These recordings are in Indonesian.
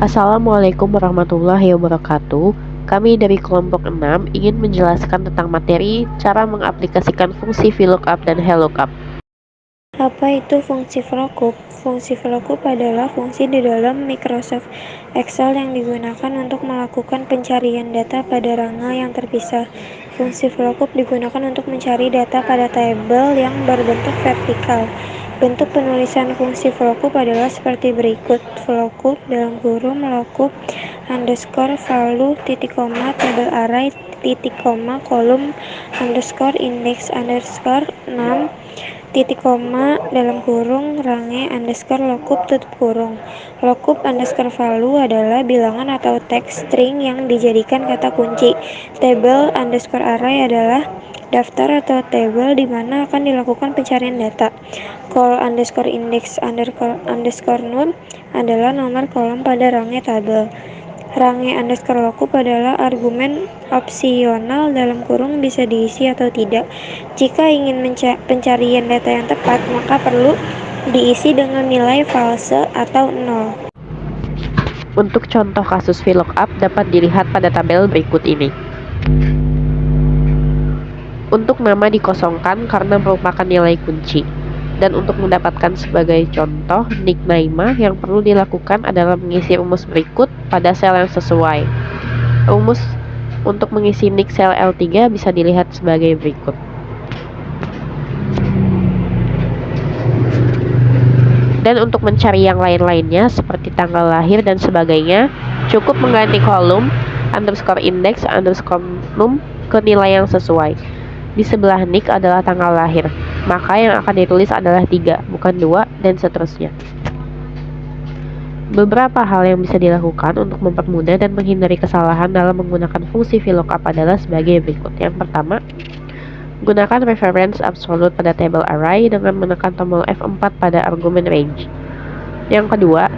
Assalamualaikum warahmatullahi wabarakatuh. Kami dari kelompok 6 ingin menjelaskan tentang materi cara mengaplikasikan fungsi VLOOKUP dan HLOOKUP. Apa itu fungsi VLOOKUP? Fungsi VLOOKUP adalah fungsi di dalam Microsoft Excel yang digunakan untuk melakukan pencarian data pada rangka yang terpisah. Fungsi VLOOKUP digunakan untuk mencari data pada tabel yang berbentuk vertikal. Bentuk penulisan fungsi VLOOKUP adalah seperti berikut. VLOOKUP lookup underscore value titik koma table array titik koma kolom underscore index underscore 6 titik koma range underscore lookup tutup kurung. Lookup underscore value adalah bilangan atau teks string yang dijadikan kata kunci. Table underscore array adalah daftar atau tabel di mana akan dilakukan pencarian data. Call underscore index underscore num adalah nomor kolom pada range tabel. Range underscore lookup adalah argumen opsional dalam kurung bisa diisi atau tidak. Jika ingin pencarian data yang tepat, maka perlu diisi dengan nilai false atau 0. Untuk contoh kasus VLOOKUP dapat dilihat pada tabel berikut ini. Untuk nama dikosongkan karena merupakan nilai kunci. Dan untuk mendapatkan sebagai contoh nickname yang perlu dilakukan adalah mengisi rumus berikut pada sel yang sesuai. Rumus untuk mengisi nick sel L3 bisa dilihat sebagai berikut. Dan untuk mencari yang lain-lainnya seperti tanggal lahir dan sebagainya, cukup mengganti kolom underscore index underscore num ke nilai yang sesuai. Di sebelah nick adalah tanggal lahir, maka yang akan ditulis adalah 3, bukan 2, dan seterusnya. Beberapa hal yang bisa dilakukan untuk mempermudah dan menghindari kesalahan dalam menggunakan fungsi VLOOKUP adalah sebagai berikut. Yang pertama, gunakan reference absolute pada table array dengan menekan tombol F4 pada argumen range. Yang kedua,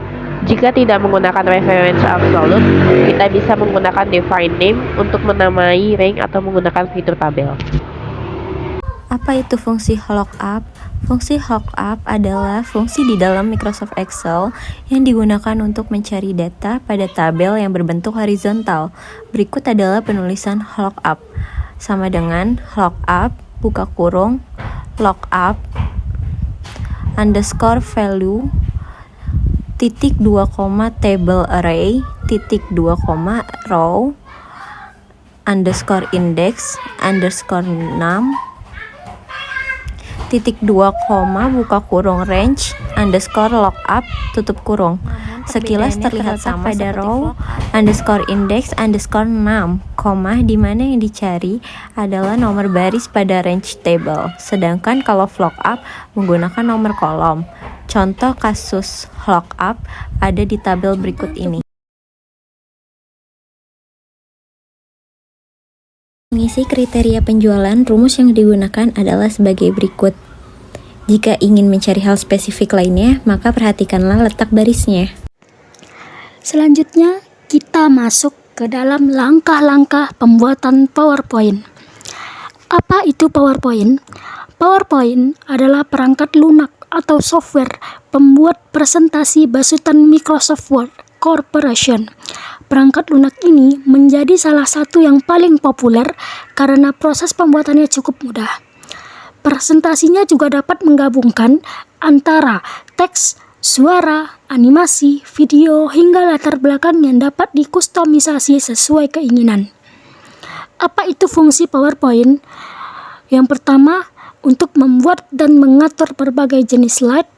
jika tidak menggunakan reference absolute, kita bisa menggunakan define name untuk menamai range atau menggunakan fitur tabel. Apa itu fungsi lookup? Fungsi lookup adalah fungsi di dalam Microsoft Excel yang digunakan untuk mencari data pada tabel yang berbentuk horizontal. Berikut adalah penulisan lookup. Sama dengan lookup, buka kurung, lookup, underscore value, titik 2, table array, titik 2, row, underscore index, underscore 6, titik 2, buka kurung range, underscore lookup, tutup kurung. Sekilas terlihat sama pada row, underscore index, underscore 6, di mana yang dicari adalah nomor baris pada range table. Sedangkan kalau lookup menggunakan nomor kolom. Contoh kasus lookup ada di tabel berikut ini. Mengisi kriteria penjualan, rumus yang digunakan adalah sebagai berikut. Jika ingin mencari hal spesifik lainnya, maka perhatikanlah letak barisnya. Selanjutnya, kita masuk ke dalam langkah-langkah pembuatan PowerPoint. Apa itu PowerPoint? PowerPoint adalah perangkat lunak atau software pembuat presentasi besutan Microsoft Word Corporation. Perangkat lunak ini menjadi salah satu yang paling populer karena proses pembuatannya cukup mudah. Presentasinya juga dapat menggabungkan antara teks, suara, animasi, video, hingga latar belakang yang dapat dikustomisasi sesuai keinginan. Apa itu fungsi PowerPoint? Yang pertama, untuk membuat dan mengatur berbagai jenis slide.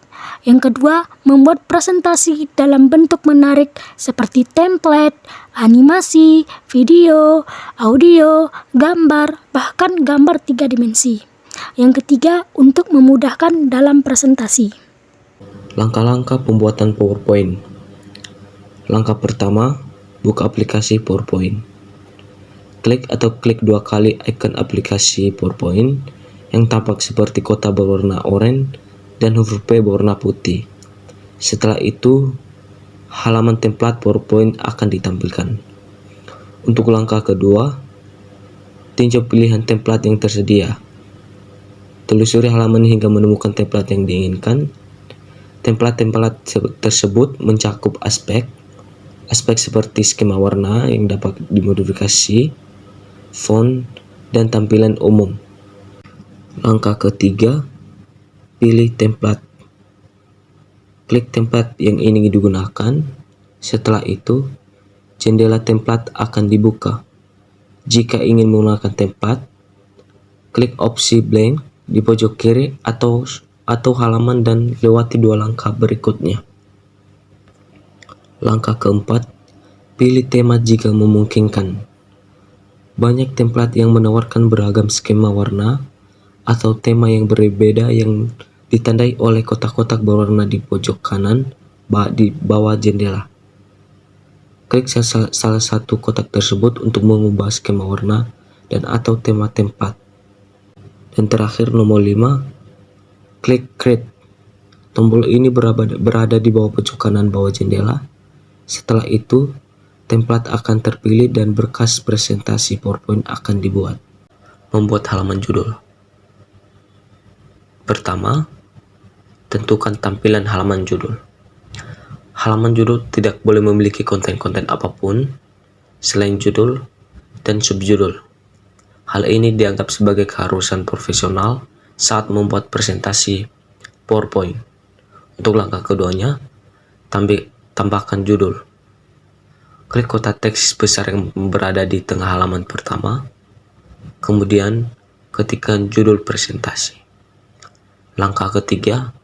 Yang kedua, membuat presentasi dalam bentuk menarik seperti template, animasi, video, audio, gambar, bahkan gambar 3 dimensi. Yang ketiga, untuk memudahkan dalam presentasi. Langkah-langkah pembuatan PowerPoint. Langkah pertama, buka aplikasi PowerPoint. Klik atau klik 2 kali ikon aplikasi PowerPoint yang tampak seperti kotak berwarna oranye dan huruf P berwarna putih. Setelah itu, halaman template PowerPoint akan ditampilkan. Untuk langkah kedua, tinjau pilihan template yang tersedia. Telusuri halaman hingga menemukan template yang diinginkan. Template-template tersebut mencakup aspek, Aspek seperti skema warna yang dapat dimodifikasi, font, dan tampilan umum. Langkah ketiga, pilih template. Klik template yang ingin digunakan. Setelah itu, jendela template akan dibuka. Jika ingin menggunakan template, klik opsi blank di pojok kiri atau halaman dan lewati 2 langkah berikutnya. Langkah keempat, pilih tema jika memungkinkan. Banyak template yang menawarkan beragam skema warna atau tema yang berbeda yang ditandai oleh kotak-kotak berwarna di pojok kanan di bawah jendela. Klik salah satu kotak tersebut untuk mengubah skema warna dan atau tema template. Dan terakhir nomor 5, klik Create. Tombol ini berada di bawah pojok kanan bawah jendela. Setelah itu, template akan terpilih dan berkas presentasi PowerPoint akan dibuat. Membuat halaman judul. Pertama, tentukan tampilan halaman judul. Halaman judul tidak boleh memiliki konten-konten apapun selain judul dan subjudul. Hal ini dianggap sebagai keharusan profesional saat membuat presentasi PowerPoint. Untuk langkah keduanya, tambahkan judul. Klik kotak teks besar yang berada di tengah halaman pertama, kemudian ketikkan judul presentasi. Langkah ketiga,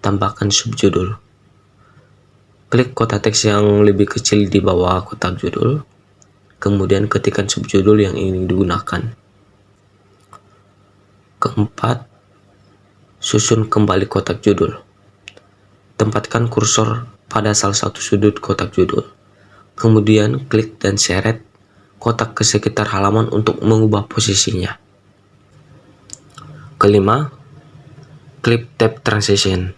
tambahkan subjudul. Klik kotak teks yang lebih kecil di bawah kotak judul, kemudian ketikkan subjudul yang ingin digunakan. Keempat, susun kembali kotak judul. Tempatkan kursor pada salah satu sudut kotak judul. Kemudian klik dan seret kotak ke sekitar halaman untuk mengubah posisinya. Kelima, klik tab Transition.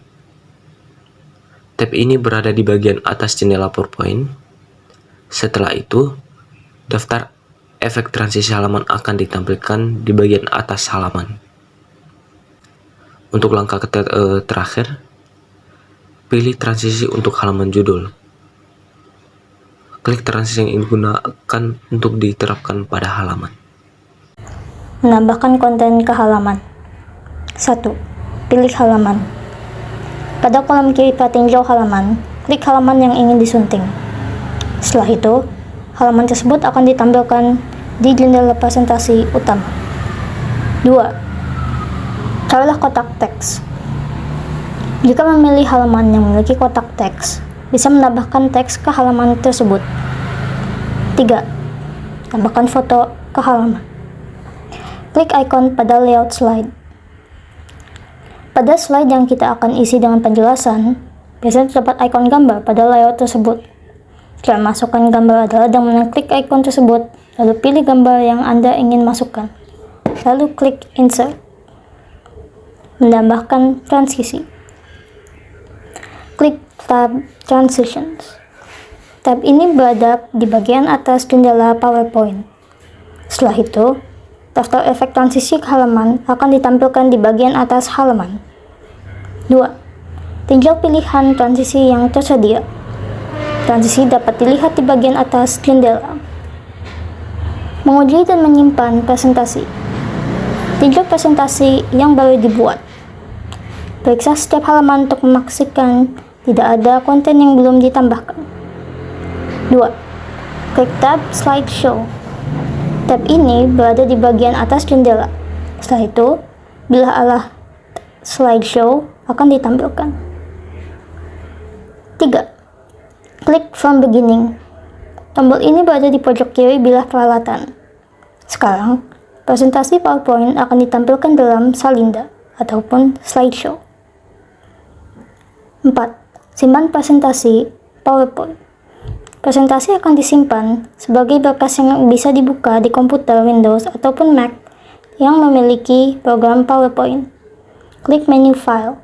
Tab ini berada di bagian atas jendela PowerPoint. Setelah itu, daftar efek transisi halaman akan ditampilkan di bagian atas halaman. Untuk langkah terakhir, pilih transisi untuk halaman judul. Klik transisi yang ingin digunakan untuk diterapkan pada halaman. Menambahkan konten ke halaman. 1. Pilih halaman. Pada kolom kiri tinjau halaman, klik halaman yang ingin disunting. Setelah itu, halaman tersebut akan ditampilkan di jendela presentasi utama. 2. Carilah kotak teks. Jika memilih halaman yang memiliki kotak teks, bisa menambahkan teks ke halaman tersebut. 3. Tambahkan foto ke halaman. Klik ikon pada layout slide. Pada slide yang kita akan isi dengan penjelasan, biasanya terdapat ikon gambar pada layout tersebut. Cara masukkan gambar adalah dengan mengklik ikon tersebut, lalu pilih gambar yang Anda ingin masukkan. Lalu klik Insert. Menambahkan transisi. Klik tab Transitions. Tab ini berada di bagian atas jendela PowerPoint. Setelah itu, daftar efek transisi ke halaman akan ditampilkan di bagian atas halaman. 2. Tinjau pilihan transisi yang tersedia. Transisi dapat dilihat di bagian atas jendela. Menguji dan menyimpan presentasi. Tinjau presentasi yang baru dibuat. Periksa setiap halaman untuk memastikan tidak ada konten yang belum ditambahkan. 2. Klik tab Slideshow. Tab ini berada di bagian atas jendela. Setelah itu, bilah arah slideshow akan ditampilkan. 3. Klik From Beginning. Tombol ini berada di pojok kiri bilah peralatan. Sekarang, presentasi PowerPoint akan ditampilkan dalam salinda ataupun slideshow. 4. Simpan presentasi PowerPoint. Presentasi akan disimpan sebagai berkas yang bisa dibuka di komputer Windows ataupun Mac yang memiliki program PowerPoint. Klik menu File.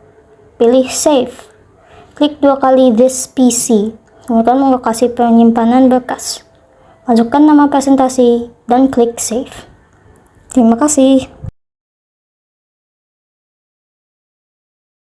Pilih Save. Klik 2 kali This PC, kemudian lokasi penyimpanan berkas. Masukkan nama presentasi dan klik Save. Terima kasih.